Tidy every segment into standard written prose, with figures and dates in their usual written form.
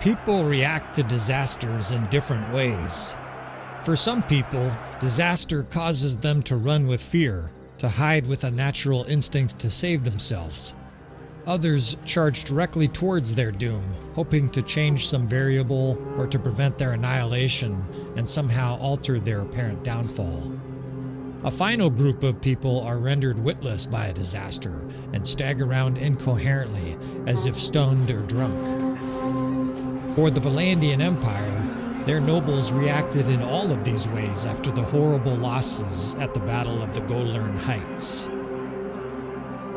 People react to disasters in different ways. For some people, disaster causes them to run with fear, to hide with a natural instinct to save themselves. Others charge directly towards their doom, hoping to change some variable or to prevent their annihilation and somehow alter their apparent downfall. A final group of people are rendered witless by a disaster and stagger around incoherently as if stunned or drunk. For the Vlandian Empire, their nobles reacted in all of these ways after the horrible losses at the Battle of the Golern Heights.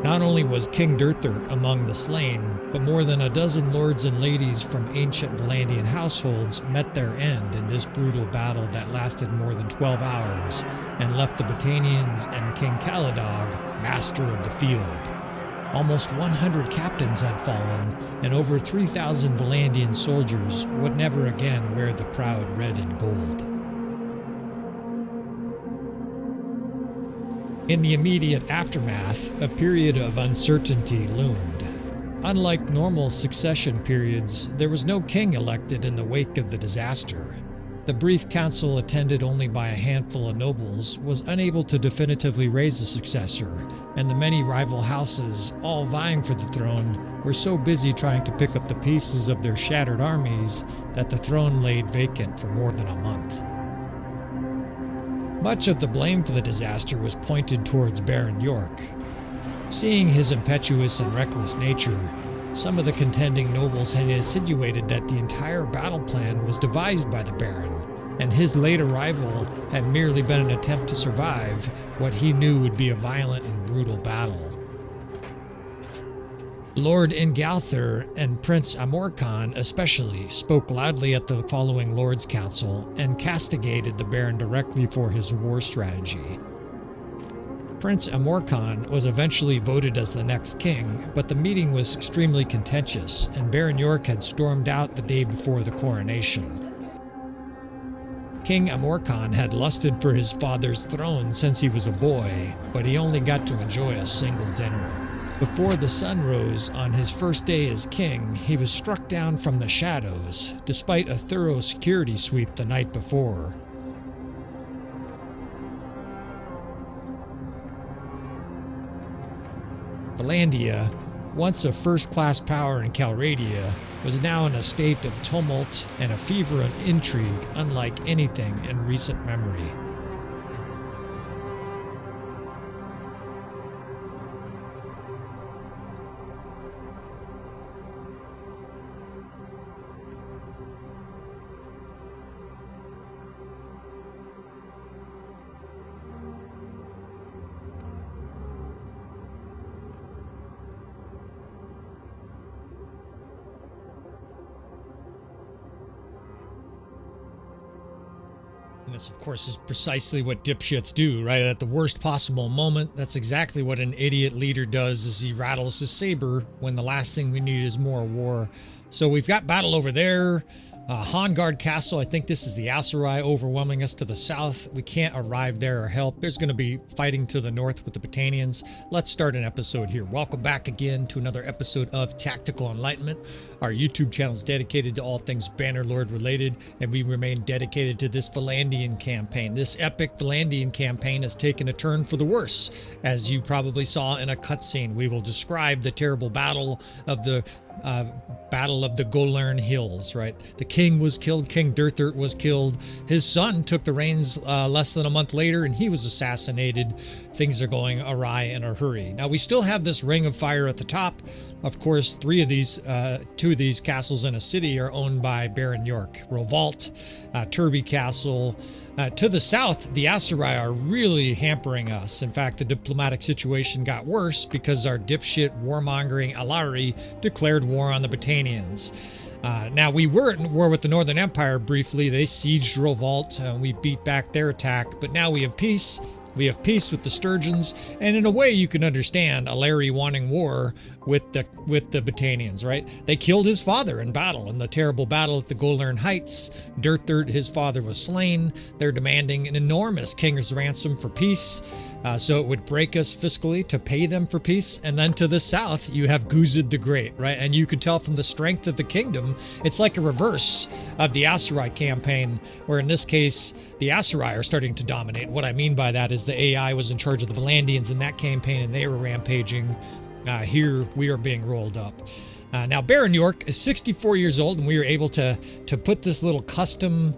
Not only was King Durthert among the slain, but more than a dozen lords and ladies from ancient Vlandian households met their end in this brutal battle that lasted more than 12 hours and left the Batanians and King Caladog master of the field. Almost 100 captains had fallen, and over 3,000 Vlandian soldiers would never again wear the proud red and gold. In the immediate aftermath, a period of uncertainty loomed. Unlike normal succession periods, there was no king elected in the wake of the disaster. The brief council, attended only by a handful of nobles, was unable to definitively raise a successor, and the many rival houses, all vying for the throne, were so busy trying to pick up the pieces of their shattered armies that the throne laid vacant for more than a month. Much of the blame for the disaster was pointed towards Baron York. Seeing his impetuous and reckless nature, some of the contending nobles had insinuated that the entire battle plan was devised by the Baron, and his late arrival had merely been an attempt to survive what he knew would be a violent and brutal battle. Lord Ingalther and Prince Amorkan especially spoke loudly at the following Lords' Council and castigated the Baron directly for his war strategy. Prince Amorkan was eventually voted as the next king, but the meeting was extremely contentious, and Baron York had stormed out the day before the coronation. King Amorkan had lusted for his father's throne since he was a boy, but he only got to enjoy a single dinner. Before the sun rose on his first day as king, he was struck down from the shadows, despite a thorough security sweep the night before. Vlandia, once a first-class power in Calradia, was now in a state of tumult and a fever of intrigue unlike anything in recent memory. And this, of course, is precisely what dipshits do, right? At the worst possible moment, that's exactly what an idiot leader does, is he rattles his saber when the last thing we need is more war. So we've got battle over there. Hongard Castle, I think this is the Aserai overwhelming us to the south. We can't arrive there or help. There's going to be fighting to the north with the Batanians. Let's start an episode here. Welcome back again to another episode of Tactical Enlightenment. Our YouTube channel is dedicated to all things Bannerlord related, and we remain dedicated to this Vlandian campaign. This epic Vlandian campaign has taken a turn for the worse. As you probably saw in a cutscene, we will describe the terrible battle of the Golern Hills, right? The king was killed. King Durthert was killed. His son took the reins less than a month later, and he was assassinated. Things are going awry in a hurry. Now, we still have this ring of fire at the top. Of course, two of these castles in a city are owned by Baron York. Revolt, Turby Castle. To the south, the Aserai are really hampering us. In fact, the diplomatic situation got worse because our dipshit warmongering Alari declared war on the Batanians. Now, we were at war with the Northern Empire briefly. They sieged Revolt, and we beat back their attack. But now we have peace. We have peace with the Sturgeons, and in a way you can understand Alari wanting war with the Battanians, right? They killed his father in battle, in the terrible battle at the Golern Heights. Dirt, his father was slain. They're demanding an enormous king's ransom for peace. So it would break us fiscally to pay them for peace. And then to the south, you have Guzid the Great, right? And you could tell from the strength of the kingdom, it's like a reverse of the Aserai campaign, where in this case, the Aserai are starting to dominate. What I mean by that is the AI was in charge of the Vlandians in that campaign, and they were rampaging. Here, we are being rolled up. Now, Baron York is 64 years old, and we were able to put this little custom,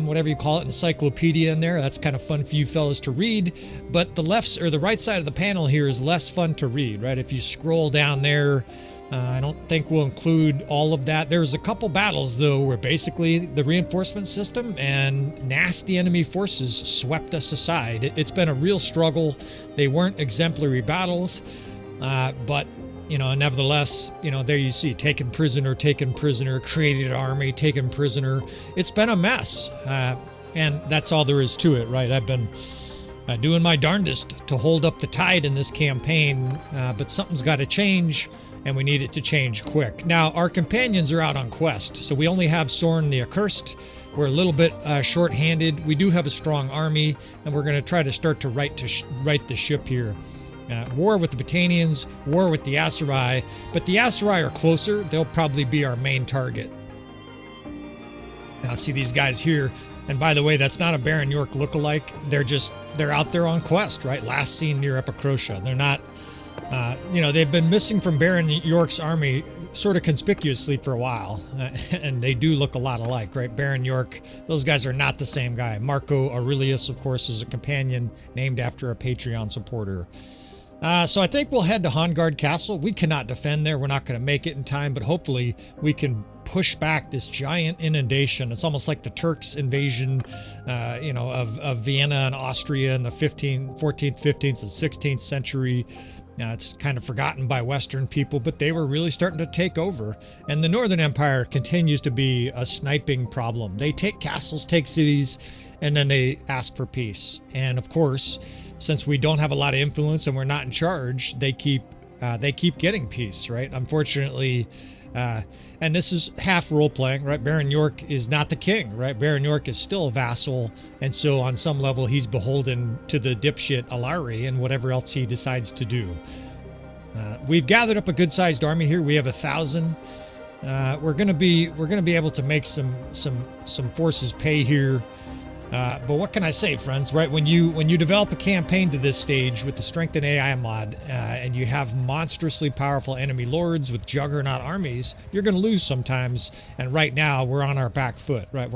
whatever you call it, encyclopedia in there. That's kind of fun for you fellas to read. But the right side of the panel here is less fun to read, right? If you scroll down there, I don't think we'll include all of that. There's a couple battles, though, where basically the reinforcement system and nasty enemy forces swept us aside. It's been a real struggle. They weren't exemplary battles, but nevertheless, there you see, taken prisoner, created army, taken prisoner. It's been a mess, and that's all there is to it, right? I've been doing my darndest to hold up the tide in this campaign, but something's got to change, and we need it to change quick. Now, our companions are out on quest, so we only have Sorn the Accursed. We're a little bit short-handed. We do have a strong army, and we're going to try to start to right the ship here. War with the Battanians, war with the Aserai, but the Aserai are closer. They'll probably be our main target. Now, see these guys here, and by the way, that's not a Baron York lookalike. They're out there on quest, right? Last seen near Epicrotia. They're not, they've been missing from Baron York's army sort of conspicuously for a while, and they do look a lot alike, right? Baron York, those guys are not the same guy. Marco Aurelius, of course, is a companion named after a Patreon supporter. So I think we'll head to Hongard Castle. We cannot defend there. We're not going to make it in time, but hopefully we can push back this giant inundation. It's almost like the Turks' invasion, of Vienna and Austria in the 14th, 15th, and 16th century. It's kind of forgotten by Western people, but they were really starting to take over. And the Northern Empire continues to be a sniping problem. They take castles, take cities, and then they ask for peace. And of course, since we don't have a lot of influence and we're not in charge, they keep getting peace, right? Unfortunately, and this is half role-playing, right? Baron York is not the king, right? Baron York is still a vassal, and so on some level, he's beholden to the dipshit Aserai and whatever else he decides to do. We've gathered up a good-sized army here. We have 1,000. We're gonna be able to make some forces pay here. But what can I say, friends, right? When you develop a campaign to this stage with the StrengthenAI mod, and you have monstrously powerful enemy lords with juggernaut armies, you're going to lose sometimes. And right now, we're on our back foot, right?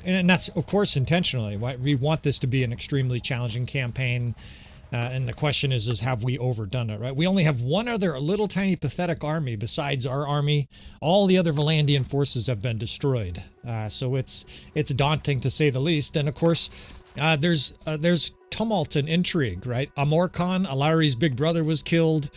And that's, of course, intentionally, right? We want this to be an extremely challenging campaign. And the question is have we overdone it, right? We only have one other little tiny pathetic army besides our army. All the other Vlandian forces have been destroyed. So it's daunting to say the least. And of course, there's tumult and intrigue, right? Amor Khan, Alarai's big brother, was killed.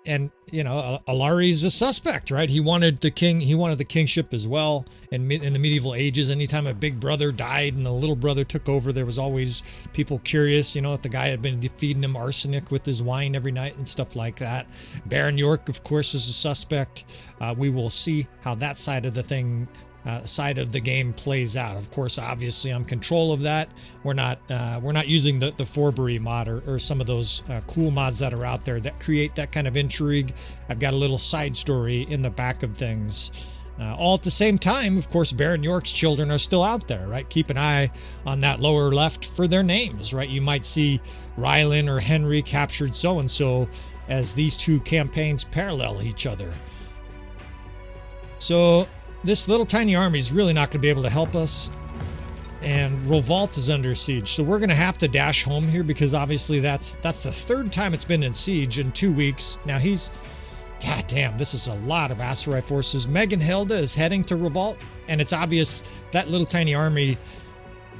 And Alarai's a suspect, right? He wanted the kingship as well. And in the medieval ages, anytime a big brother died and the little brother took over, there was always people curious, if the guy had been feeding him arsenic with his wine every night and stuff like that. Baron York, of course, is a suspect. We will see how that side of the game plays out. Of course, obviously, I'm in control of that. We're not using the Forbury mod or some of those cool mods that are out there that create that kind of intrigue. I've got a little side story in the back of things. All at the same time, of course, Baron York's children are still out there, right? Keep an eye on that lower left for their names, right? You might see Rylan or Henry captured so-and-so as these two campaigns parallel each other. So this little tiny army is really not going to be able to help us, and Revolt is under siege. So we're going to have to dash home here because obviously that's the third time it's been in siege in 2 weeks. Now God damn, this is a lot of Aserai forces. Megan Hilda is heading to Revolt, and it's obvious that little tiny army,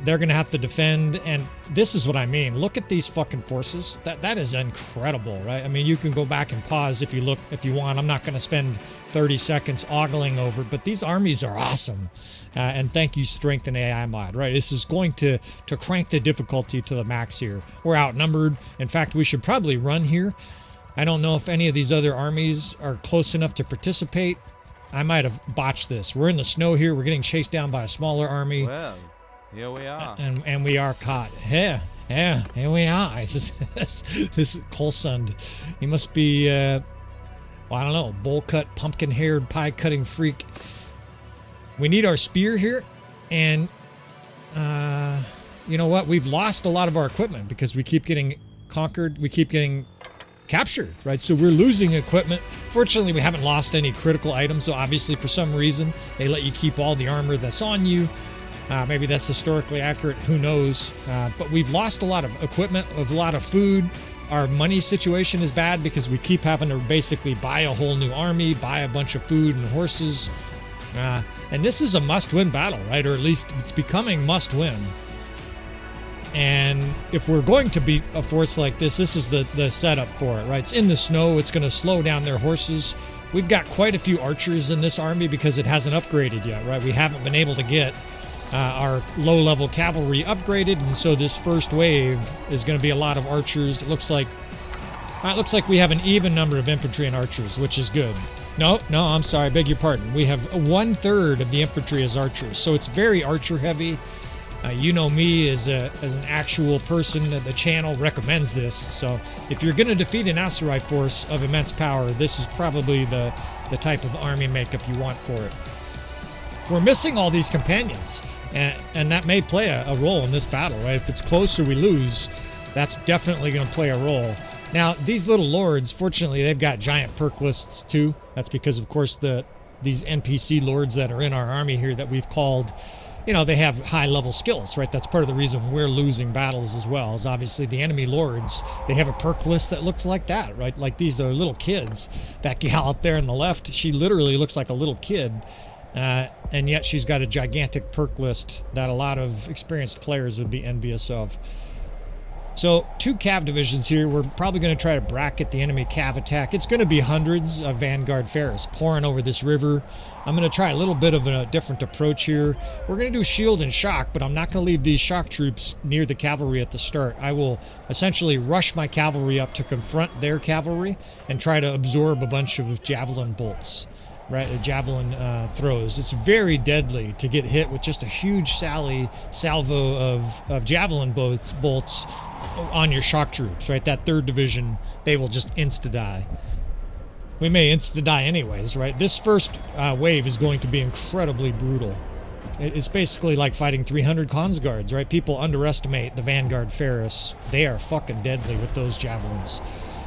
they're going to have to defend. And this is what I mean. Look at these fucking forces. That is incredible, right? I mean, you can go back and pause if you want. I'm not going to spend 30 seconds ogling over, but these armies are awesome. And thank you, StrengthenAI mod, right? This is going to crank the difficulty to the max here. We're outnumbered. In fact, we should probably run here. I don't know if any of these other armies are close enough to participate. I might have botched this. We're in the snow here. We're getting chased down by a smaller army. Well, here we are. And we are caught. Yeah, here we are. This Colsund, he must be, well, I don't know, bowl-cut, pumpkin-haired, pie-cutting freak. We need our spear here, and you know what? We've lost a lot of our equipment because we keep getting conquered. We keep getting captured, right? So we're losing equipment. Fortunately, we haven't lost any critical items. So obviously, for some reason, they let you keep all the armor that's on you. Maybe that's historically accurate. Who knows? But we've lost a lot of equipment, a lot of food. Our money situation is bad because we keep having to basically buy a whole new army, buy a bunch of food and horses. And this is a must-win battle, right? Or at least it's becoming must-win. And if we're going to beat a force like this, this is the setup for it, right? It's in the snow. It's going to slow down their horses. We've got quite a few archers in this army because it hasn't upgraded yet, right? We haven't been able to get our low-level cavalry upgraded, and so this first wave is going to be a lot of archers. It looks like we have an even number of infantry and archers, which is good. No, I'm sorry, I beg your pardon. We have 1/3 of the infantry as archers, so it's very archer-heavy. You know me as an actual person, the channel recommends this. So if you're going to defeat an Aserai force of immense power, this is probably the type of army makeup you want for it. We're missing all these companions, and that may play a role in this battle, right? If it's close or we lose, that's definitely going to play a role. Now, these little lords, fortunately, they've got giant perk lists too. That's because, of course, these NPC lords that are in our army here that we've called, you know, they have high-level skills, right? That's part of the reason we're losing battles as well, is obviously the enemy lords, they have a perk list that looks like that, right? Like these are little kids. That gal up there on the left, she literally looks like a little kid, and yet she's got a gigantic perk list that a lot of experienced players would be envious of. So 2 cav divisions here. We're probably going to try to bracket the enemy cav attack. It's going to be hundreds of Vanguard Ferris pouring over this river. I'm going to try a little bit of a different approach here. We're going to do shield and shock, but I'm not going to leave these shock troops near the cavalry at the start. I will essentially rush my cavalry up to confront their cavalry and try to absorb a bunch of javelin bolts. Right, javelin throws. It's very deadly to get hit with just a huge salvo of javelin bolts on your shock troops, right? That 3rd division, they will just insta-die. We may insta-die anyways, right? This first wave is going to be incredibly brutal. It's basically like fighting 300 Consguards, right? People underestimate the Vanguard Ferris. They are fucking deadly with those javelins.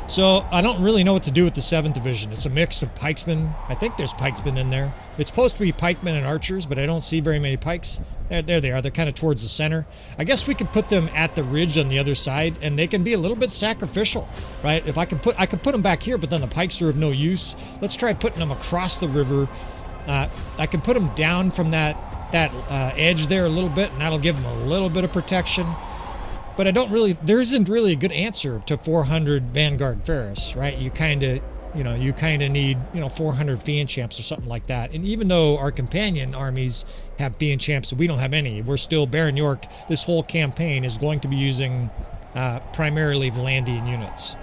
So I don't really know what to do with the 7th division. It's a mix of pikesmen. I think there's pikesmen in there. It's supposed to be pikemen and archers, but I don't see very many pikes. There they are. They're kind of towards the center. I guess we could put them at the ridge on the other side, and they can be a little bit sacrificial, right? If I could put them back here, but then the pikes are of no use. Let's try putting them across the river. I can put them down from that edge there a little bit, and that'll give them a little bit of protection. But there isn't really a good answer to 400 Vanguard Ferris, right? You kind of need, 400 Fiend Champs or something like that. And even though our companion armies have Fiend Champs, we don't have any. We're still Baron York. This whole campaign is going to be using primarily Vlandian units.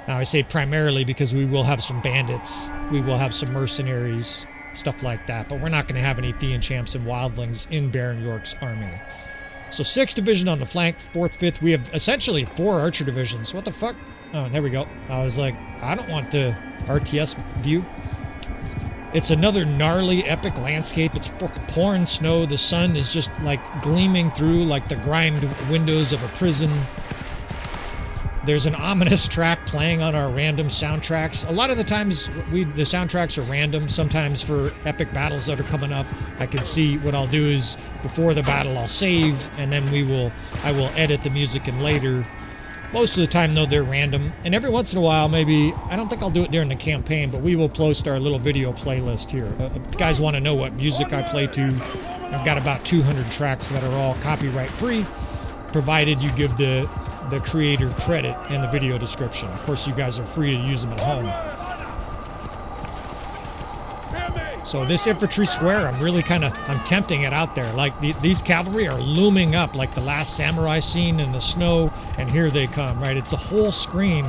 Now, I say primarily because we will have some bandits. We will have some mercenaries, stuff like that. But we're not going to have any Fiend Champs and Wildlings in Baron York's army. So 6th division on the flank, 4th, 5th. We have essentially 4 archer divisions. What the fuck? Oh, there we go. I was like, I don't want to RTS view. It's another gnarly, epic landscape. It's pouring snow. The sun is just like gleaming through like the grimed windows of a prison. There's an ominous track playing on our random soundtracks. A lot of the times the soundtracks are random. Sometimes for epic battles that are coming up, I can see what I'll do is before the battle I'll save, and then I will edit the music in later. Most of the time though, they're random. And every once in a while, maybe, I don't think I'll do it during the campaign, but we will post our little video playlist here. If you guys want to know what music I play to, I've got about 200 tracks that are all copyright free, provided you give the creator credit in the video description. Of course, you guys are free to use them at home. So this infantry square, I'm tempting it out there. Like these cavalry are looming up like the last samurai scene in the snow, and here they come, right? It's the whole screen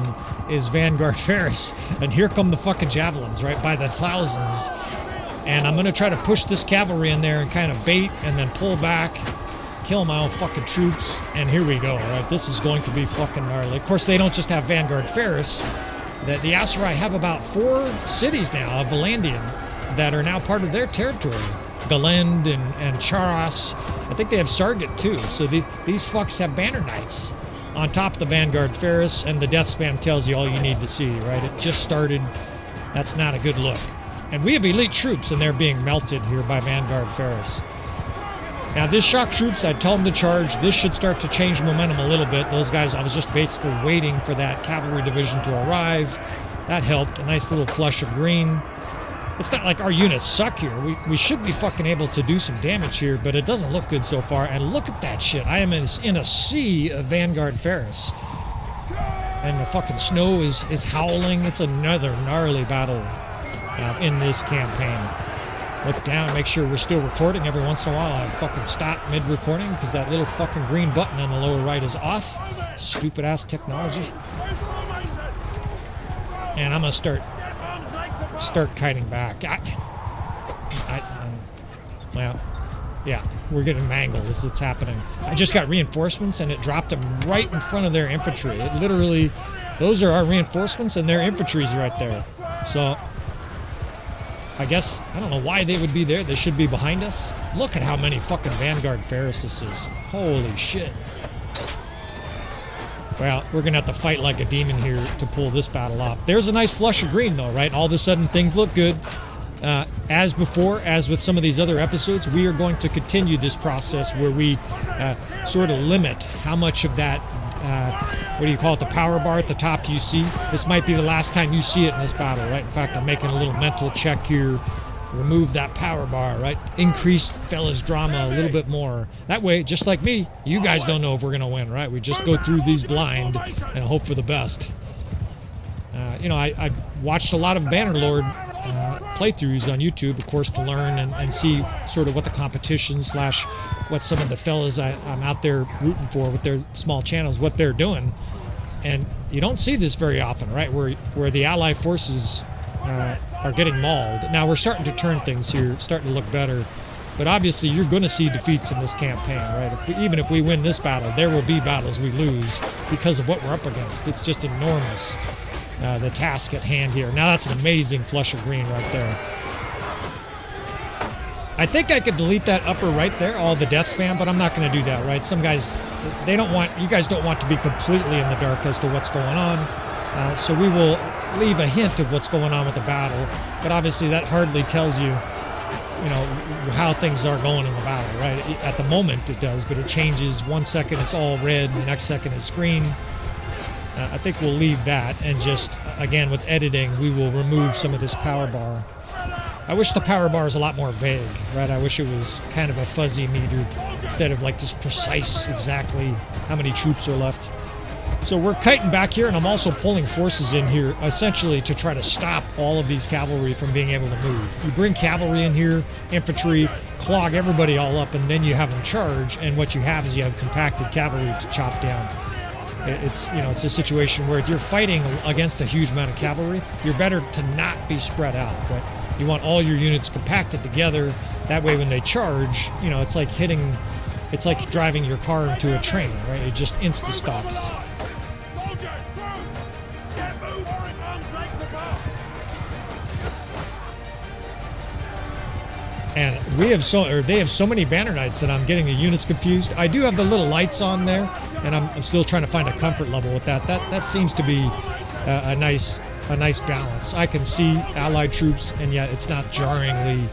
is Vanguard Ferris, and here come the fucking javelins, right, by the thousands. And I'm gonna try to push this cavalry in there and kind of bait and then pull back, kill my own fucking troops, and here we go, right? This is going to be fucking gnarly. Of course, they don't just have Vanguard Ferris. The Aserai have about 4 cities now of Vlandian that are now part of their territory. Galend and Charas. I think they have Sargit too. So these fucks have banner knights on top of the Vanguard Ferris, and the death spam tells you all you need to see, right? It just started. That's not a good look. And we have elite troops, and they're being melted here by Vanguard Ferris. Now, this shock troops, I'd tell them to charge. This should start to change momentum a little bit. Those guys, I was just basically waiting for that cavalry division to arrive. That helped. A nice little flush of green. It's not like our units suck here. We should be fucking able to do some damage here, but it doesn't look good so far. And look at that shit. I am in a sea of Vanguard Ferris. And the fucking snow is howling. It's another gnarly battle in this campaign. Look down, make sure we're still recording. Every once in a while I fucking stop mid-recording because that little fucking green button in the lower right is off. Stupid ass technology. And I'm gonna start kiting back. Well, yeah, we're getting mangled as it's happening. I just got reinforcements and it dropped them right in front of their infantry. It literally, those are our reinforcements and their infantry's right there. So I guess, I don't know why they would be there. They should be behind us. Look at how many fucking Vanguard Ferris this is. Holy shit. Well, we're going to have to fight like a demon here to pull this battle off. There's a nice flush of green, though, right? All of a sudden, things look good. As before, as with some of these other episodes, we are going to continue this process where we sort of limit how much of that, what do you call it, the power bar at the top you see. This might be the last time you see it in this battle, right? In fact, I'm making a little mental check here. Remove that power bar, right? Increase fella's drama a little bit more. That way, just like me, you guys don't know if we're going to win, right? We just go through these blind and hope for the best. I watched a lot of Bannerlord playthroughs on YouTube, of course, to learn and see sort of what the competition / what some of the fellas I'm out there rooting for with their small channels, what they're doing. And you don't see this very often, right? Where the Allied forces are getting mauled. Now we're starting to turn things here, starting to look better. But obviously you're going to see defeats in this campaign, right? Even if we win this battle, there will be battles we lose because of what we're up against. It's just enormous, the task at hand here. Now that's an amazing flush of green right there. I think I could delete that upper right there, all the death spam, but I'm not going to do that, right? Some guys, you guys don't want to be completely in the dark as to what's going on. So we will leave a hint of what's going on with the battle, but obviously that hardly tells you, how things are going in the battle, right? At the moment it does, but it changes. 1 second it's all red, the next second it's green. I think we'll leave that, and just, again, with editing, we will remove some of this power bar. I wish the power bar is a lot more vague, right? I wish it was kind of a fuzzy meter instead of like just precise exactly how many troops are left. So we're kiting back here, and I'm also pulling forces in here essentially to try to stop all of these cavalry from being able to move. You bring cavalry in here, infantry, clog everybody all up, and then you have them charge, and what you have is you have compacted cavalry to chop down. It's a situation where if you're fighting against a huge amount of cavalry, you're better to not be spread out, right? You want all your units compacted together. That way when they charge, it's like driving your car into a train, right? It just insta-stops. And they have so many banner knights that I'm getting the units confused. I do have the little lights on there, and I'm still trying to find a comfort level with that. That seems to be a nice balance. I can see allied troops, and yet it's not jarringly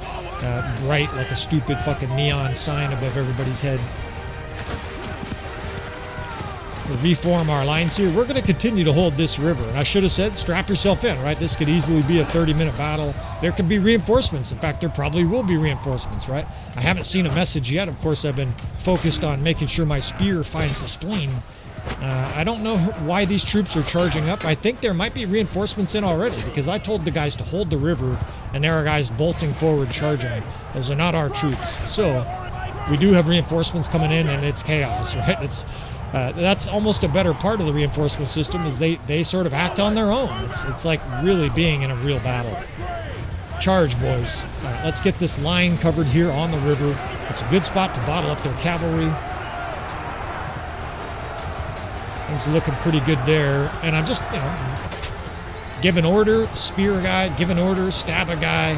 bright like a stupid fucking neon sign above everybody's head. We'll reform our lines here. We're going to continue to hold this river. And I should have said, strap yourself in, right? This could easily be a 30-minute battle. There could be reinforcements. In fact, there probably will be reinforcements, right? I haven't seen a message yet. Of course, I've been focused on making sure my spear finds the spleen. I don't know why these troops are charging up. I think there might be reinforcements in already because I told the guys to hold the river and there are guys bolting forward charging. Those are not our troops. So we do have reinforcements coming in and it's chaos, right? That's almost a better part of the reinforcement system is they sort of act on their own. It's like really being in a real battle. Charge, boys. All right, let's get this line covered here on the river. It's a good spot to bottle up their cavalry. Things are looking pretty good there. And I'm just, give an order, spear a guy, give an order, stab a guy.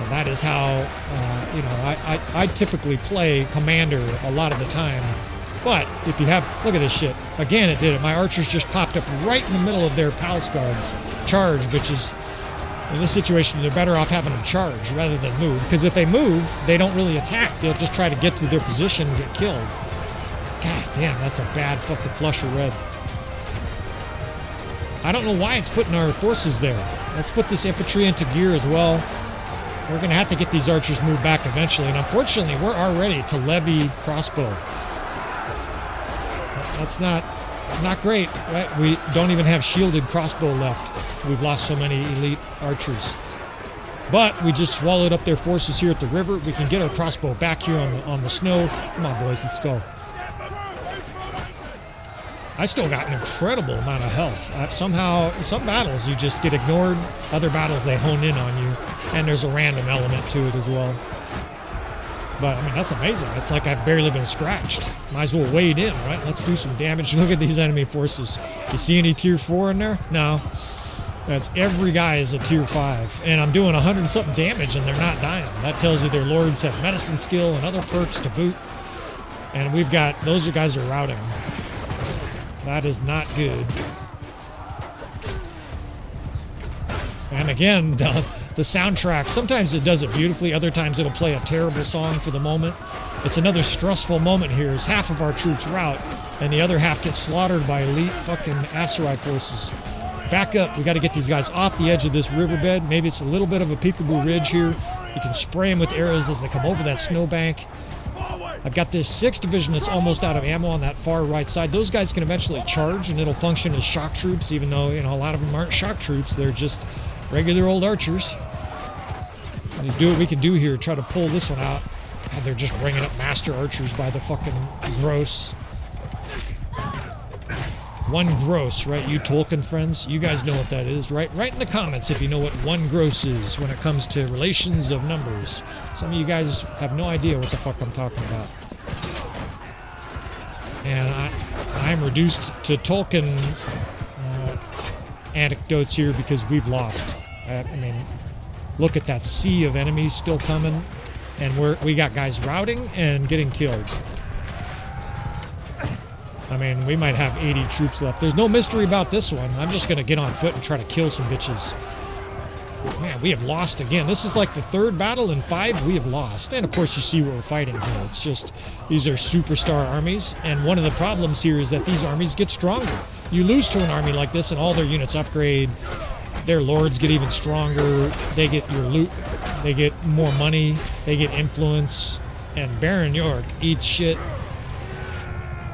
And that is how, I typically play commander a lot of the time. But if you have, look at this shit. Again, it did it. My archers just popped up right in the middle of their palace guards. Charge, bitches. In this situation, they're better off having them charge rather than move. Because if they move, they don't really attack. They'll just try to get to their position and get killed. God damn, that's a bad fucking flush of red. I don't know why it's putting our forces there. Let's put this infantry into gear as well. We're going to have to get these archers moved back eventually. And unfortunately, we're already to levy crossbow. That's not great, right? We don't even have shielded crossbow left. We've lost so many elite archers. But we just swallowed up their forces here at the river. We can get our crossbow back here on the snow. Come on, boys, let's go. I still got an incredible amount of health. Somehow, some battles you just get ignored. Other battles they hone in on you. And there's a random element to it as well. But, I mean, that's amazing. It's like I've barely been scratched. Might as well wade in, right? Let's do some damage. Look at these enemy forces. You see any tier 4 in there? No. That's every guy is a tier 5. And I'm doing 100-something damage and they're not dying. That tells you their lords have medicine skill and other perks to boot. And we've got, those guys are routing. That is not good. And again, the soundtrack, sometimes it does it beautifully, other times it'll play a terrible song for the moment. It's another stressful moment here as half of our troops rout and the other half gets slaughtered by elite fucking Aserai forces. Back up, we got to get these guys off the edge of this riverbed. Maybe it's a little bit of a peekaboo ridge here. You can spray them with arrows as they come over that snowbank. I've got this 6th division that's almost out of ammo on that far right side. Those guys can eventually charge and it'll function as shock troops, even though, a lot of them aren't shock troops. They're just regular old archers. And do what we can do here, try to pull this one out. And they're just bringing up master archers by the fucking gross. One gross, right? You Tolkien friends, you guys know what that is, right? Write in the comments if you know what one gross is when it comes to relations of numbers. Some of you guys have no idea what the fuck I'm talking about. And I'm reduced to Tolkien anecdotes here because we've lost. I mean, look at that sea of enemies still coming, and we got guys routing and getting killed. I mean, we might have 80 troops left. There's no mystery about this one. I'm just going to get on foot and try to kill some bitches. Man, we have lost again. This is like the 3rd battle in 5 we have lost. And of course you see what we're fighting here. It's just, these are superstar armies. And one of the problems here is that these armies get stronger. You lose to an army like this and all their units upgrade. Their lords get even stronger. They get your loot. They get more money. They get influence. And Baron York eats shit.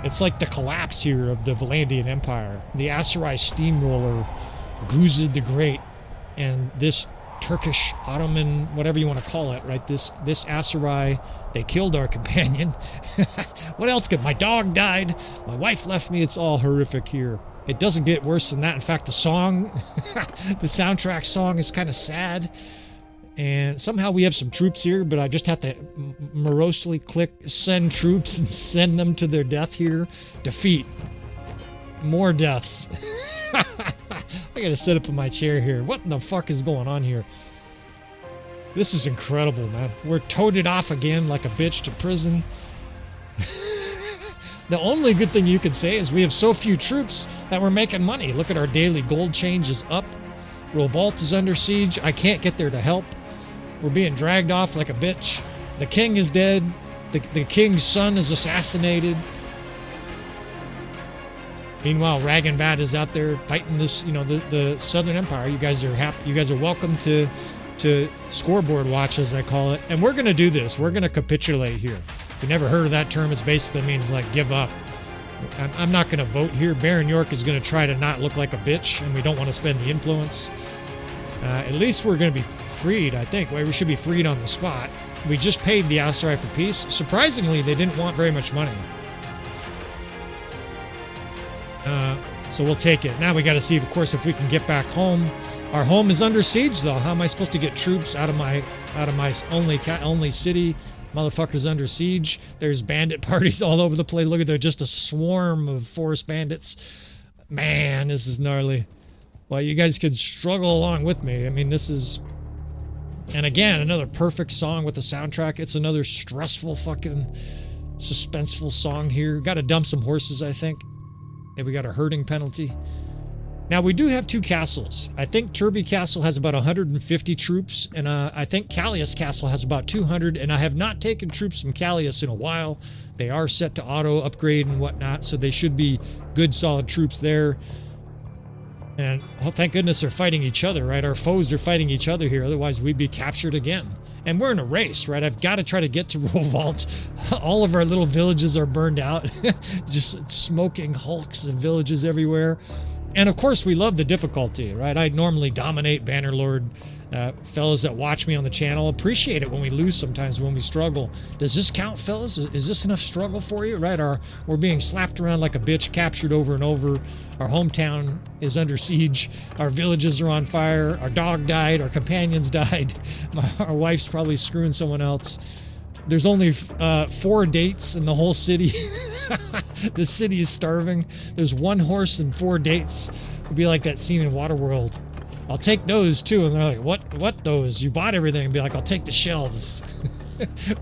It's like the collapse here of the Vlandian Empire. The Aserai steamroller, Guzid the Great, and this Turkish, Ottoman, whatever you want to call it, right? This Aserai, they killed our companion. What else could? My dog died. My wife left me. It's all horrific here. It doesn't get worse than that. In fact, the song, the soundtrack song is kind of sad. And somehow we have some troops here, but I just have to morosely click send troops and send them to their death here. Defeat. More deaths. I gotta sit up in my chair here. What in the fuck is going on here? This is incredible, man. We're toted off again like a bitch to prison. The only good thing you could say is we have so few troops that we're making money. Look at our daily gold change is up. Revolt is under siege. I can't get there to help. We're being dragged off like a bitch. The king is dead. The king's son is assassinated. Meanwhile, Ragenvad is out there fighting this, the Southern Empire. You guys are happy. You guys are welcome to scoreboard watch, as I call it. And we're going to do this. We're going to capitulate here. If you never heard of that term, it basically means like give up. I'm not going to vote here. Baron York is going to try to not look like a bitch, and we don't want to spend the influence. At least we're going to be freed, I think. We should be freed on the spot. We just paid the Aserai for peace. Surprisingly, they didn't want very much money. So we'll take it. Now we got to see, of course, if we can get back home. Our home is under siege, though. How am I supposed to get troops out of my only city? Motherfuckers under siege. There's bandit parties all over the place. Look at there, just a swarm of forest bandits. Man, this is gnarly. Well, you guys could struggle along with me. I mean, this is... And again, another perfect song with the soundtrack. It's another stressful fucking suspenseful song here. Got to dump some horses, I think. And we got a herding penalty. Now, we do have 2 castles. I think Turby Castle has about 150 troops, and I think Callias Castle has about 200, and I have not taken troops from Callias in a while. They are set to auto upgrade and whatnot, so they should be good, solid troops there. And oh, thank goodness they're fighting each other, right? Our foes are fighting each other here, otherwise we'd be captured again. And we're in a race, right? I've got to try to get to Revolt. All of our little villages are burned out. Just smoking hulks of villages everywhere. And of course, we love the difficulty, right? I normally dominate Bannerlord. Fellas that watch me on the channel appreciate it when we lose sometimes, when we struggle. Does this count, fellas? Is this enough struggle for you, right? We're being slapped around like a bitch, captured over and over. Our hometown is under siege. Our villages are on fire. Our dog died. Our companions died. Our wife's probably screwing someone else. There's only 4 dates in the whole city. The city is starving. There's 1 horse and 4 dates. It'd be like that scene in Waterworld. I'll take those too. And they're like, what those? You bought everything. And be like, I'll take the shelves.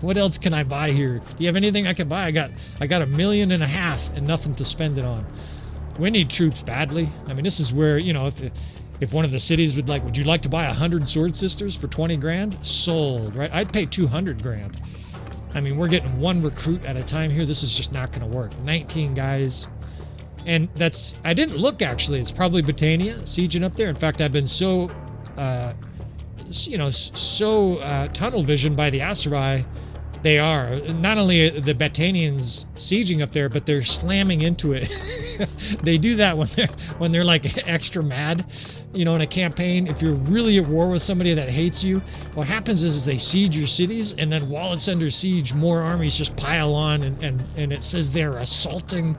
What else can I buy here? Do you have anything I can buy? I got $1.5 million and nothing to spend it on. We need troops badly. I mean, this is where, you know, if one of the cities would you like to buy 100 sword sisters for 20 grand? Sold, right? I'd pay 200 grand. I mean, we're getting 1 recruit at a time here. This is just not going to work. 19 guys. And that's... I didn't look, actually. It's probably Britannia sieging up there. In fact, I've been so... tunnel visioned by the Aserai. They are. Not only the Batanians sieging up there, but they're slamming into it. They do that when they're like extra mad. You know, in a campaign, if you're really at war with somebody that hates you, what happens is they siege your cities, and then while it's under siege, more armies just pile on, and it says they're assaulting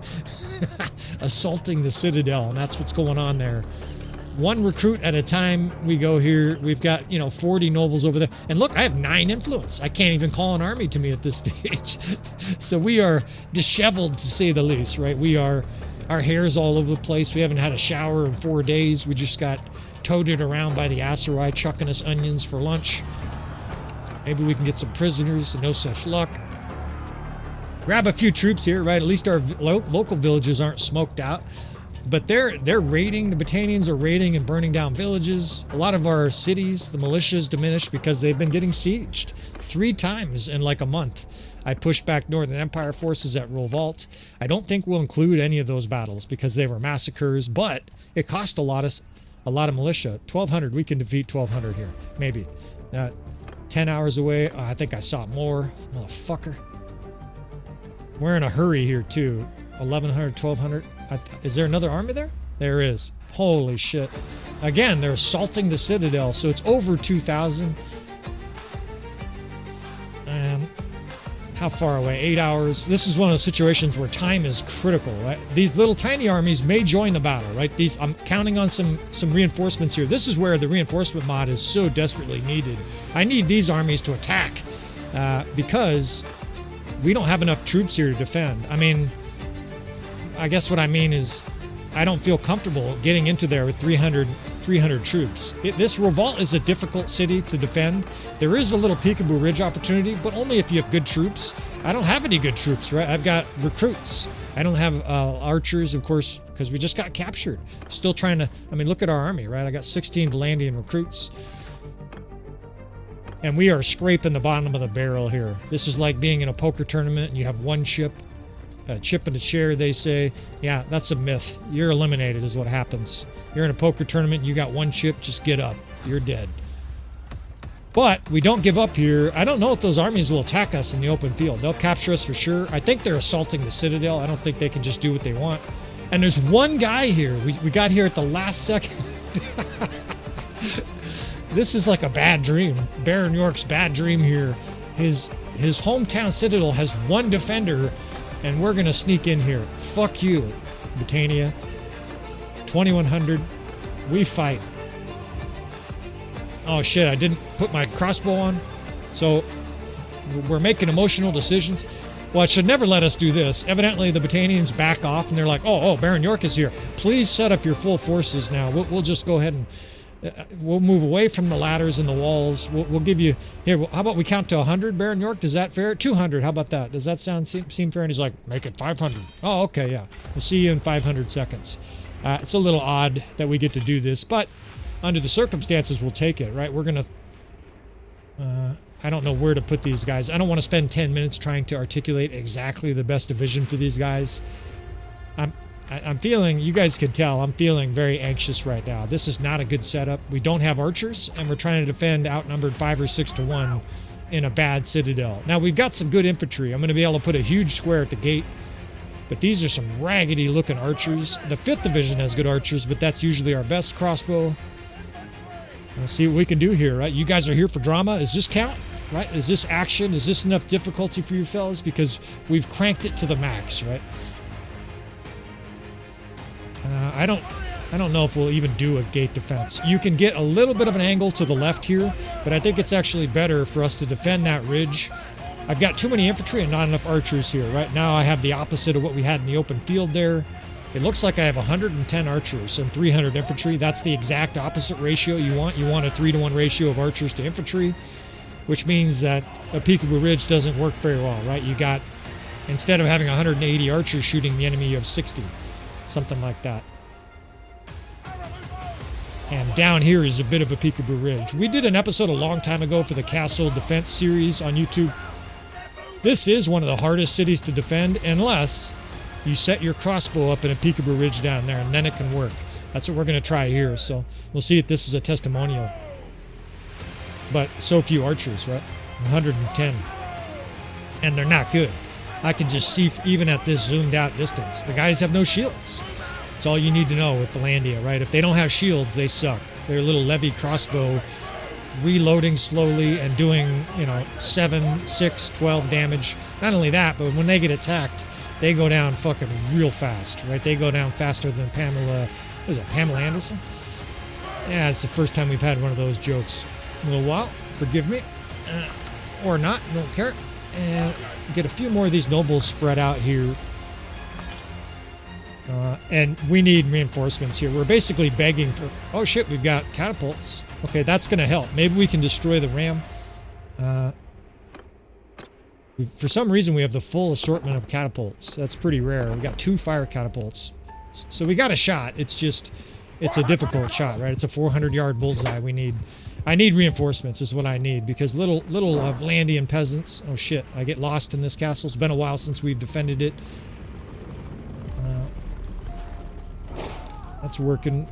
assaulting the citadel, and that's what's going on there. 1 recruit at a time. We go here. We've got, 40 nobles over there. And look, I have 9 influence. I can't even call an army to me at this stage. So we are disheveled, to say the least, right? Our hair's all over the place. We haven't had a shower in 4 days. We just got toted around by the Aserai, chucking us onions for lunch. Maybe we can get some prisoners. No such luck. Grab a few troops here, right? At least our local villages aren't smoked out. But they're raiding. The Batanians are raiding and burning down villages. A lot of our cities, the militias, diminished because they've been getting sieged 3 times in like a month. I pushed back Northern Empire forces at Revolt. I don't think we'll include any of those battles because they were massacres, but it cost a lot of militia. 1,200, we can defeat 1,200 here, maybe. 10 hours away. Oh, I think I saw more. Motherfucker. We're in a hurry here too. 1,100, 1,200. Is there another army there? There is. Holy shit. Again, they're assaulting the citadel, so it's over 2,000. How far away? 8 hours. This is one of those situations where time is critical, right? These little tiny armies may join the battle, right? I'm counting on some reinforcements here. This is where the reinforcement mod is so desperately needed. I need these armies to attack because we don't have enough troops here to defend. I mean, I guess what I mean is I don't feel comfortable getting into there with 300 troops. This Revolt is a difficult city to defend. There is a little Peekaboo Ridge opportunity, but only if you have good troops. I don't have any good troops, right? I've got recruits. I don't have archers, of course, because we just got captured. Still trying to... I mean, look at our army, right? I got 16 Vlandian recruits. And we are scraping the bottom of the barrel here. This is like being in a poker tournament and you have 1 chip. A chip in a chair, they say. Yeah, that's a myth. You're eliminated is what happens. You're in a poker tournament and you got 1 chip, just get up. You're dead. But we don't give up here. I don't know if those armies will attack us in the open field. They'll capture us for sure. I think they're assaulting the citadel. I don't think they can just do what they want. And there's one guy here. We got here at the last second. This is like a bad dream. Baron York's bad dream here. His hometown citadel has one defender, and we're going to sneak in here. Fuck you, Britannia. 2100. We fight. Oh shit, I didn't put my crossbow on. So we're making emotional decisions. Well, it should never let us do this. Evidently the Britannians back off and they're like, oh, Baron York is here. Please set up your full forces now. We'll just go ahead and we'll move away from the ladders and the walls. We'll give you, here, how about we count to 100, Baron York? Does that fair? 200, how about that? Does that seem fair? And he's like, make it 500. Oh, okay, yeah. We'll see you in 500 seconds. It's a little odd that we get to do this, but under the circumstances, we'll take it, right? We're going to... I don't know where to put these guys. I don't want to spend 10 minutes trying to articulate exactly the best division for these guys. I'm feeling... You guys can tell, I'm feeling very anxious right now. This is not a good setup. We don't have archers, and we're trying to defend outnumbered 5 or 6 to 1 in a bad citadel. Now, we've got some good infantry. I'm going to be able to put a huge square at the gate. But these are some raggedy-looking archers. The 5th Division has good archers, but that's usually our best crossbow. Let's see what we can do here, right? You guys are here for drama. Does this count, right? Is this action? Is this enough difficulty for you fellas? Because we've cranked it to the max, right? I don't know if we'll even do a gate defense. You can get a little bit of an angle to the left here, but I think it's actually better for us to defend that ridge. I've got too many infantry and not enough archers here. Right now I have the opposite of what we had in the open field there. It looks like I have 110 archers and 300 infantry. That's the exact opposite ratio you want. You want a 3-to-1 ratio of archers to infantry, which means that a Peekaboo Ridge doesn't work very well, right? You got, instead of having 180 archers shooting the enemy, you have 60. Something like that. And down here is a bit of a Peekaboo Ridge. We did an episode a long time ago for the Castle Defense series on YouTube. This is one of the hardest cities to defend unless you set your crossbow up in a Peekaboo Ridge down there, and then it can work. That's what we're going to try here, so we'll see if this is a testimonial. But so few archers, right? 110. And they're not good. I can just see, even at this zoomed out distance, the guys have no shields. That's all you need to know with Vlandia, right? If they don't have shields, they suck. They're a little levy crossbow, reloading slowly and doing, 7, 6, 12 damage. Not only that, but when they get attacked, they go down fucking real fast, right? They go down faster than Pamela Anderson? Yeah, it's the first time we've had one of those jokes in a little while. Forgive me. Or not, don't care. And get a few more of these nobles spread out here. And we need reinforcements here. We're basically begging for... Oh shit, we've got catapults. Okay, that's going to help. Maybe we can destroy the ram. For some reason, we have the full assortment of catapults. That's pretty rare. We got 2 fire catapults. So we got a shot. It's just... It's a difficult shot, right? It's a 400-yard bullseye. I need reinforcements is what I need, because little Vlandian peasants... Oh shit, I get lost in this castle. It's been a while since we've defended it. That's working.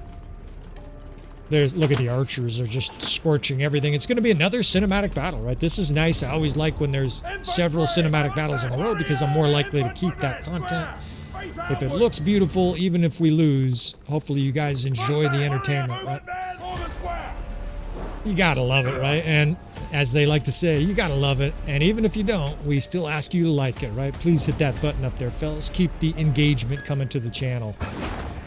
Look at the archers. They're just scorching everything. It's going to be another cinematic battle, right? This is nice. I always like when there's several cinematic battles in a row because I'm more likely to keep that content. If it looks beautiful, even if we lose, hopefully you guys enjoy the entertainment, right? You gotta love it, right? And as they like to say, you gotta love it. And even if you don't, we still ask you to like it, right? Please hit that button up there, fellas. Keep the engagement coming to the channel.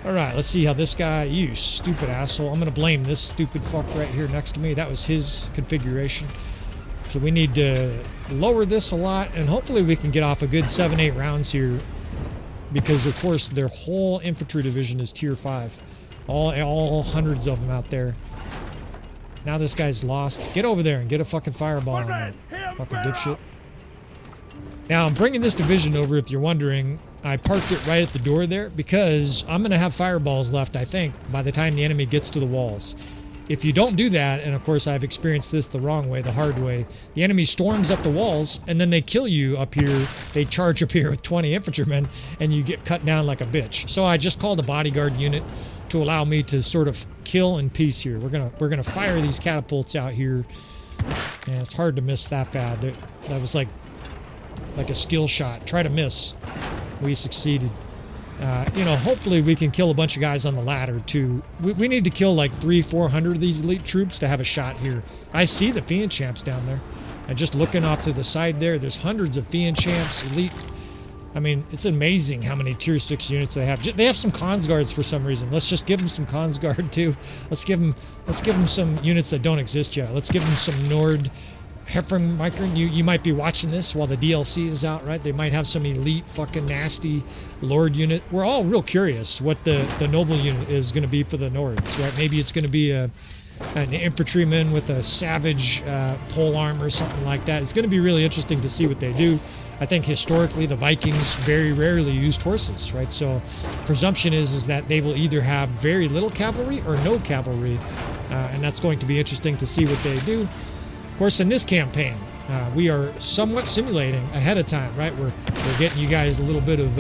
All right, let's see how this guy, you stupid asshole. I'm going to blame this stupid fuck right here next to me. That was his configuration. So we need to lower this a lot, and hopefully we can get off a good 7-8 rounds here, because, of course, their whole infantry division is tier 5. All hundreds of them out there. Now this guy's lost. Get over there and get a fucking fireball on that fucking dipshit. Now, I'm bringing this division over, if you're wondering. I parked it right at the door there because I'm going to have fireballs left, I think, by the time the enemy gets to the walls. If you don't do that, and of course I've experienced this the wrong way, the hard way, the enemy storms up the walls and then they kill you up here. They charge up here with 20 infantrymen and you get cut down like a bitch. So I just called a bodyguard unit to allow me to sort of kill in peace here. We're gonna fire these catapults out here. Yeah, it's hard to miss that bad. That was like a skill shot. Try to miss. We succeeded. You know, hopefully we can kill a bunch of guys on the ladder too. We need to kill like 300-400 of these elite troops to have a shot here. I see the Fiend Champs down there. And just looking off to the side there's hundreds of Fiend Champs, elite. I mean, it's amazing how many tier 6 units they have. They have some Cons Guards for some reason. Let's just give them some Cons Guard too. Let's give them some units that don't exist yet. Let's give them some Nord. Hefren, Micron, you might be watching this while the DLC is out, right? They might have some elite fucking nasty Lord unit. We're all real curious what the noble unit is going to be for the Nords, right? Maybe it's going to be an infantryman with a savage pole arm or something like that. It's going to be really interesting to see what they do. I think historically the Vikings very rarely used horses, right? So presumption is that they will either have very little cavalry or no cavalry, and that's going to be interesting to see what they do. Of course, in this campaign, we are somewhat simulating ahead of time, right? We're getting you guys a little bit of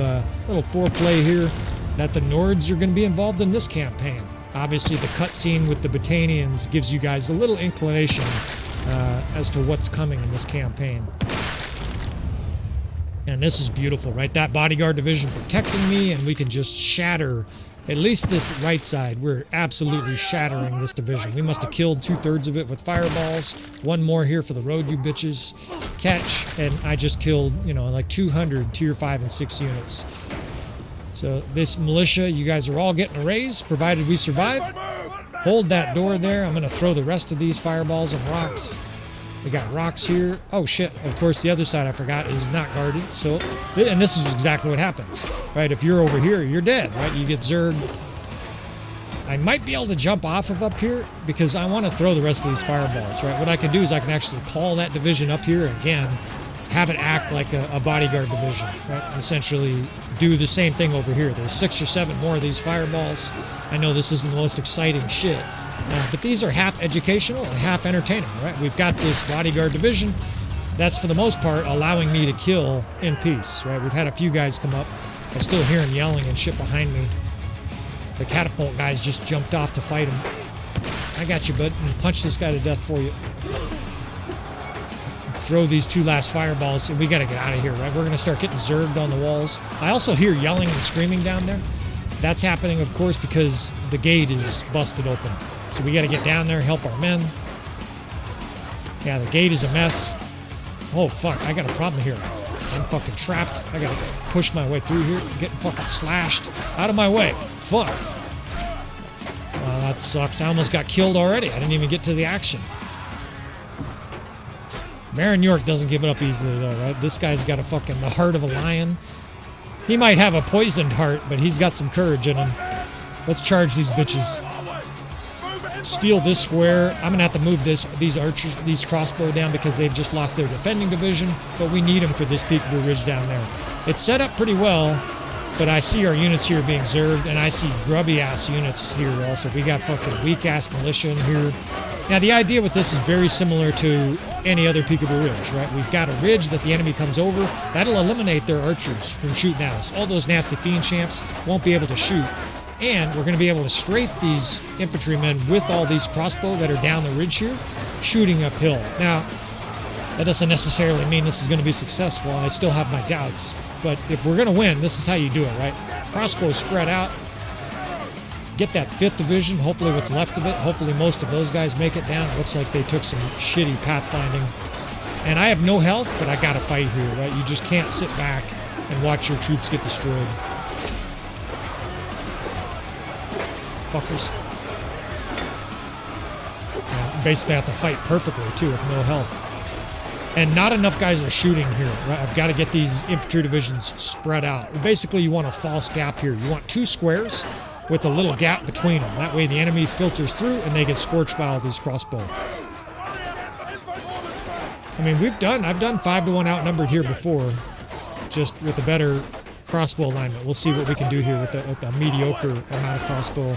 little foreplay here that the Nords are going to be involved in this campaign. Obviously, the cutscene with the Battanians gives you guys a little inclination as to what's coming in this campaign. And this is beautiful, right? That bodyguard division protecting me, and we can just shatter at least this right side. We're absolutely shattering this division. We must have killed 2/3 of it with fireballs. One more here for the road, you bitches. Catch, and I just killed, you know, like 200 tier 5 and 6 units. So this militia, you guys are all getting a raise, provided we survive. Hold that door there. I'm going to throw the rest of these fireballs and rocks. We got rocks here. Oh shit, of course the other side I forgot is not guarded. So, and this is exactly what happens, right? If you're over here, you're dead, right? You get zerged. I might be able to jump off of up here because I want to throw the rest of these fireballs, right? What I can do is I can actually call that division up here again, have it act like a bodyguard division, right? And essentially do the same thing over here. There's 6 or 7 more of these fireballs. I know this isn't the most exciting shit. But these are half educational and half entertaining, right? We've got this bodyguard division that's for the most part allowing me to kill in peace, right? We've had a few guys come up. I still hear them yelling and shit behind me. The catapult guys just jumped off to fight him. I got you, bud, and punch this guy to death for you. Throw these 2 last fireballs, and we got to get out of here, right? We're going to start getting zerged on the walls. I also hear yelling and screaming down there. That's happening, of course, because the gate is busted open. So we got to get down there, help our men. Yeah, the gate is a mess. Oh, fuck, I got a problem here. I'm fucking trapped. I got to push my way through here. I'm getting fucking slashed. Out of my way. Fuck. Well, that sucks. I almost got killed already. I didn't even get to the action. Baron York doesn't give it up easily, though, right? This guy's got the heart of a lion. He might have a poisoned heart, but he's got some courage in him. Let's charge these bitches. Steal this square. I'm gonna have to move these archers, these crossbow down because they've just lost their defending division, but we need them for this Peekaboo Ridge down there. It's set up pretty well, but I see our units here being zerged, and I see grubby ass units here also. We got fucking weak ass militia in here. Now the idea with this is very similar to any other Peekaboo Ridge, right? We've got a ridge that the enemy comes over. That'll eliminate their archers from shooting at us. All those nasty Fiend Champs won't be able to shoot. And we're going to be able to strafe these infantrymen with all these crossbow that are down the ridge here, shooting uphill. Now, that doesn't necessarily mean this is going to be successful. I still have my doubts. But if we're going to win, this is how you do it, right? Crossbows spread out. Get that 5th division, hopefully what's left of it. Hopefully most of those guys make it down. It looks like they took some shitty pathfinding. And I have no health, but I got to fight here, right? You just can't sit back and watch your troops get destroyed. Fuckers. Basically have to fight perfectly too with no health. And not enough guys are shooting here, right? I've got to get these infantry divisions spread out. Basically you want a false gap here. You want 2 squares with a little gap between them. That way the enemy filters through and they get scorched by all these crossbow. I mean, I've done 5-to-1 outnumbered here before, just with a better crossbow alignment. We'll see what we can do here with a mediocre amount of crossbow.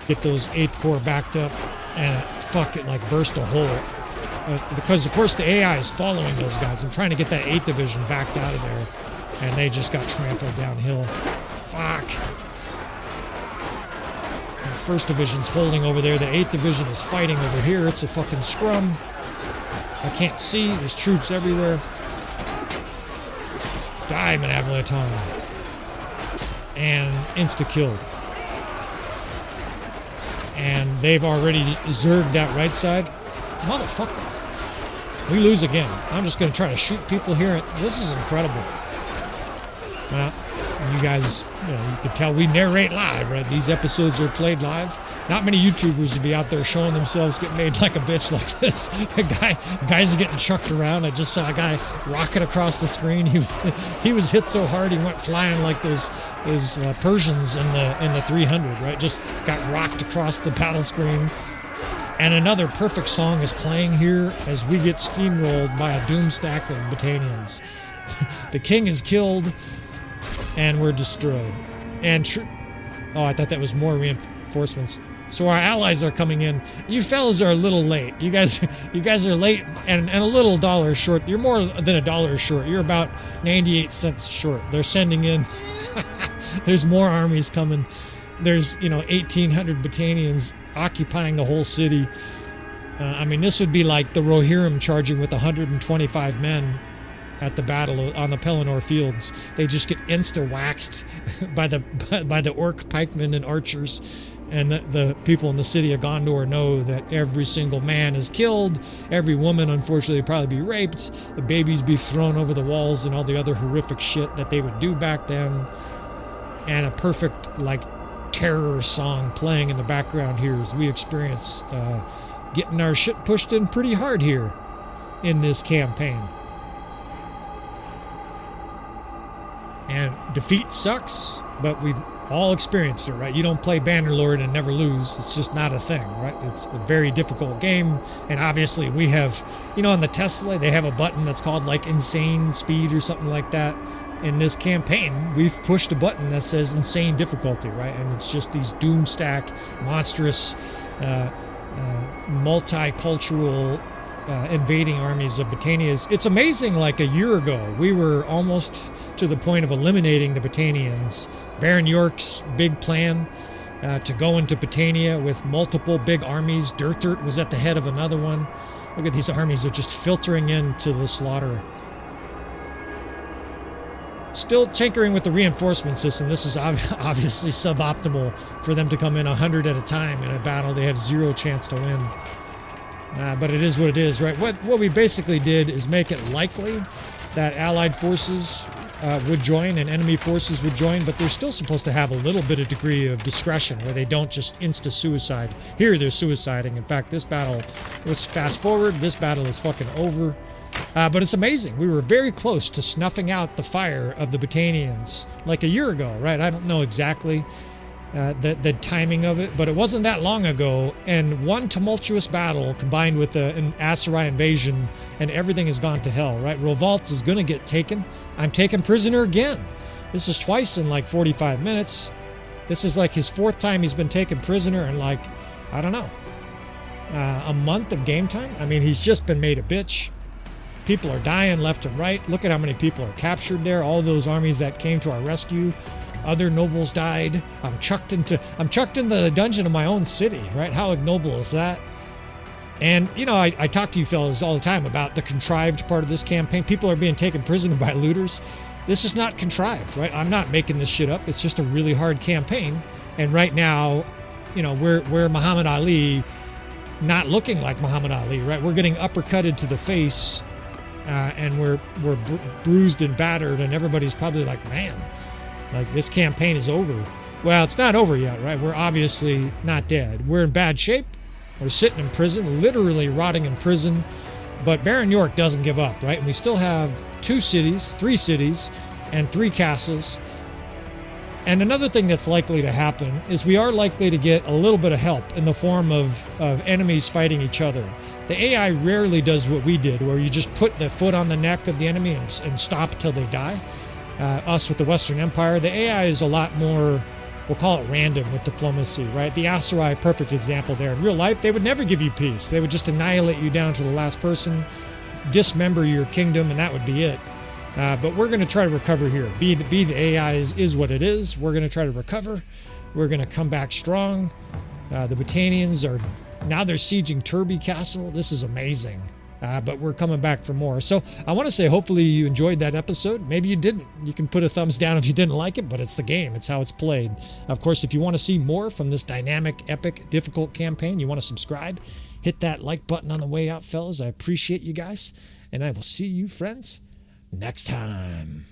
Get those 8th Corps backed up and fuck it, like burst a hole. Because of course the AI is following those guys. I'm trying to get that 8th Division backed out of there, and they just got trampled downhill. Fuck. 1st Division's holding over there. The 8th Division is fighting over here. It's a fucking scrum. I can't see. There's troops everywhere. Die, Manavalaton. And insta-killed. And they've already zerged that right side. Motherfucker. We lose again. I'm just going to try to shoot people here. This is incredible. Well, you guys, you can tell we narrate live, right? These episodes are played live. Not many YouTubers would be out there showing themselves get made like a bitch like this. Guys are getting chucked around. I just saw a guy rocket across the screen. He was hit so hard he went flying like those Persians in the 300, right? Just got rocked across the battle screen. And another perfect song is playing here as we get steamrolled by a doom stack of Battanians. The king is killed, and we're destroyed. And oh, I thought that was more reinforcements. So our allies are coming in. You fellas are a little late. You guys are late and a little dollar short. You're more than $1 short. You're about 98 cents short. They're sending in. There's more armies coming. There's 1,800 Battanians occupying the whole city. I mean, this would be like the Rohirrim charging with 125 men at the battle on the Pelennor fields. They just get insta-waxed by the orc pikemen and archers. And the people in the city of Gondor know that every single man is killed. Every woman, unfortunately, will probably be raped. The babies be thrown over the walls and all the other horrific shit that they would do back then. And a perfect, terror song playing in the background here as we experience getting our shit pushed in pretty hard here in this campaign. And defeat sucks, but we've all experienced it, right? You don't play Bannerlord and never lose. It's just not a thing, right? It's a very difficult game. And obviously we have, on the Tesla, they have a button that's called insane speed or something like that. In this campaign, we've pushed a button that says insane difficulty, right? And it's just these doomstack, monstrous, multicultural invading armies of Battanians. It's amazing, a year ago, we were almost to the point of eliminating the Battanians. Baron York's big plan to go into Battania with multiple big armies. Durthert was at the head of another one. Look at these armies are just filtering into the slaughter. Still tinkering with the reinforcement system. This is obviously suboptimal for them to come in 100 at a time in a battle. They have zero chance to win. But it is what it is, right? What we basically did is make it likely that allied forces would join and enemy forces would join, but they're still supposed to have a little bit of degree of discretion where they don't just insta-suicide. Here they're suiciding. In fact, this battle, let's fast forward, this battle is fucking over. But it's amazing. We were very close to snuffing out the fire of the Battanians a year ago, right? I don't know exactly the timing of it, but it wasn't that long ago. And one tumultuous battle combined with an Aserai invasion, and everything has gone to hell, right? Rovaltz is going to get taken. I'm taken prisoner again. This is twice in 45 minutes. This is his 4th time he's been taken prisoner in I don't know, a month of game time. I mean, he's just been made a bitch. People are dying left and right. Look at how many people are captured there. All those armies that came to our rescue. Other nobles died. I'm chucked into the dungeon of my own city, right? How ignoble is that? And, I talk to you fellas all the time about the contrived part of this campaign. People are being taken prisoner by looters. This is not contrived, right? I'm not making this shit up. It's just a really hard campaign. And right now, we're Muhammad Ali, not looking like Muhammad Ali, right? We're getting uppercutted to the face. And we're bruised and battered, and everybody's probably man, this campaign is over. Well, it's not over yet, right? We're obviously not dead. We're in bad shape. We're sitting in prison, literally rotting in prison. But Baron York doesn't give up, right? And we still have 3 cities, and 3 castles. And another thing that's likely to happen is we are likely to get a little bit of help in the form of enemies fighting each other. The AI rarely does what we did, where you just put the foot on the neck of the enemy and stop till they die. Us with the Western Empire, the AI is a lot more, we'll call it random with diplomacy, right? The Aserai, perfect example there. In real life, they would never give you peace. They would just annihilate you down to the last person, dismember your kingdom, and that would be it. But we're going to try to recover here. Be the AI is what it is. We're going to try to recover. We're going to come back strong. The Britannians are now they're sieging Turby Castle. This is amazing. But we're coming back for more. So I want to say hopefully you enjoyed that episode. Maybe you didn't. You can put a thumbs down if you didn't like it, but it's the game. It's how it's played. Of course, if you want to see more from this dynamic, epic, difficult campaign, you want to subscribe, hit that like button on the way out, fellas. I appreciate you guys. And I will see you, friends, next time.